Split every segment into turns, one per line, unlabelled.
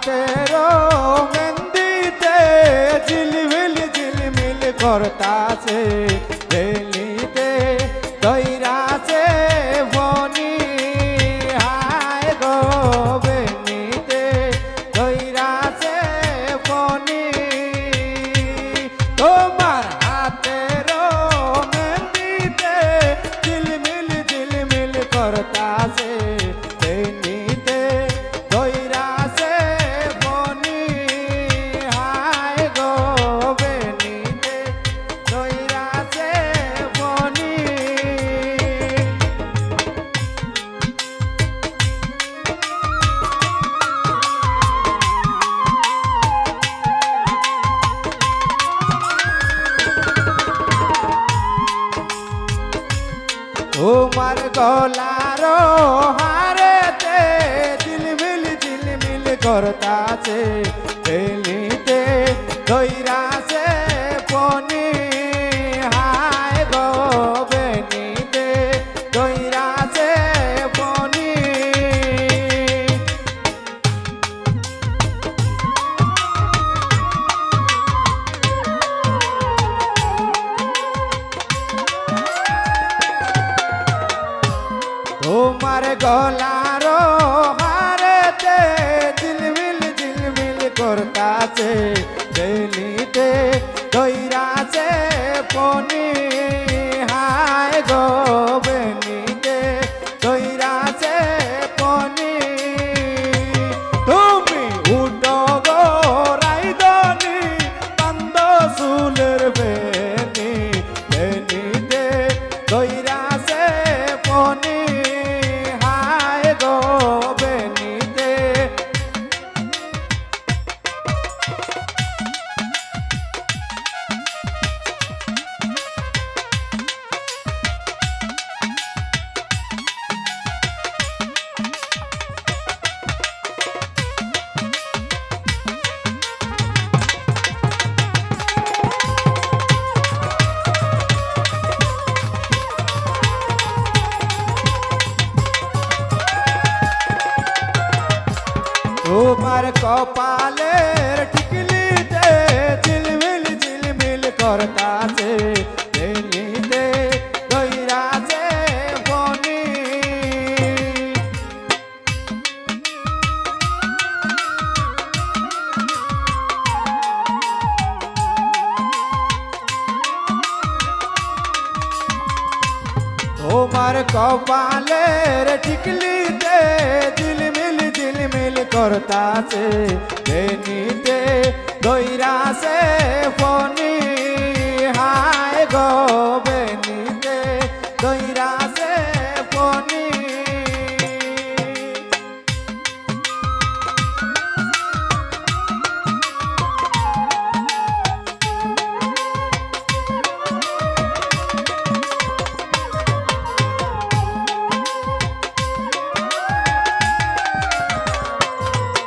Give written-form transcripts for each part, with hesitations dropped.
হাতেরও মেহেন্দিতে ঝিলমিল করতাছে বেলিতে দইরাছে বনি হায় গো বেনিতে দইরাছে বনি তোমার হাতেরও মেহেন্দিতে ঝিলমিল করতাছে বেনিতে দইরাছে বনি হায় গো বেনিতে দইরাছে বনি তোমার গলার হারেতে ঝিলমিল করতাছে বেলিতে দইরাছে বনি হায় গো বেনিতে দইরাছে বনি তোমার গলার হারেতে ঝিলমিল করতাছে বেলিতে দইরাছে বনি হায় গো বেনিতে দইরাছে বনি তুমি উঠো গো রাইদনি কান্দ চুলের বেনি বেনিতে দইরাছে বনি হায় গো বেনিতে তোমার কপালের টিকলিতে ঝিলমিল করতাছে বেলিতে দইরাছে বনি তোমার কপালের টিকলিতে ঝিলমিল করতাছে বেনিতে দইরাছে বনি হায় গো বেনিতে দইরাছে বনি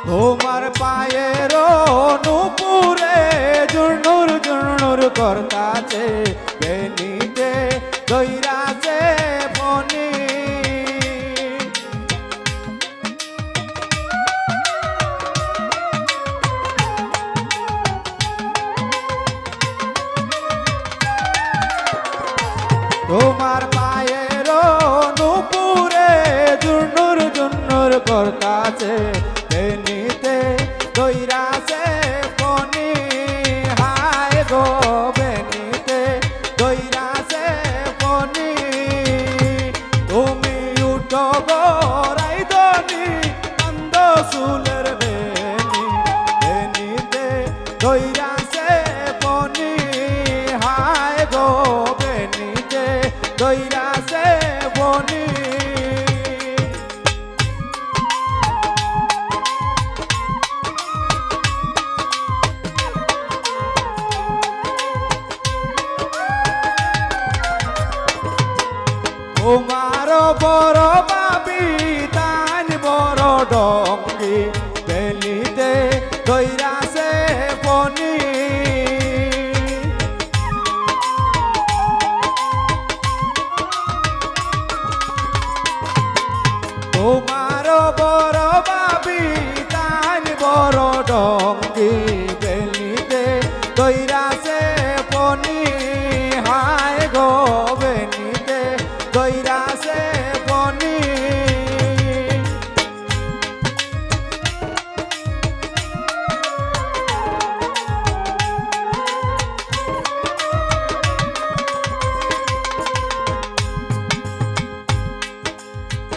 তোমার পায়ের নুপুরে জুনুর করতাছে বেনিতে দইরাছে বনি তোমার পায়ের নুপুরে জুনুর করতাছে বেনিতে দইরাছে বনি হায় গো বেনিতে দইরাছে বনি তুমি উঠো গো রাইদনি কান্দ চুলের বেনি বেনিতে দইরাছে বনি হায় গো বেনিতে দইরাছে বনি দইরাছে পনি হায় গো বেনিতে দইরাছে পনি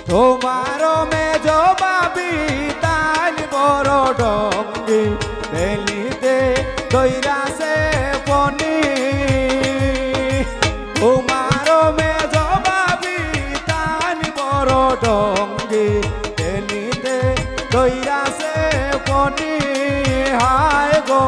তোমার মেজ বাবি তাল বড় ডঙ্গি বেলিতে দইরাছে পনি তোমার মেজ বাবি তাল বড় ডঙ্গি বেলিতে দইরাছে পনি হায় গো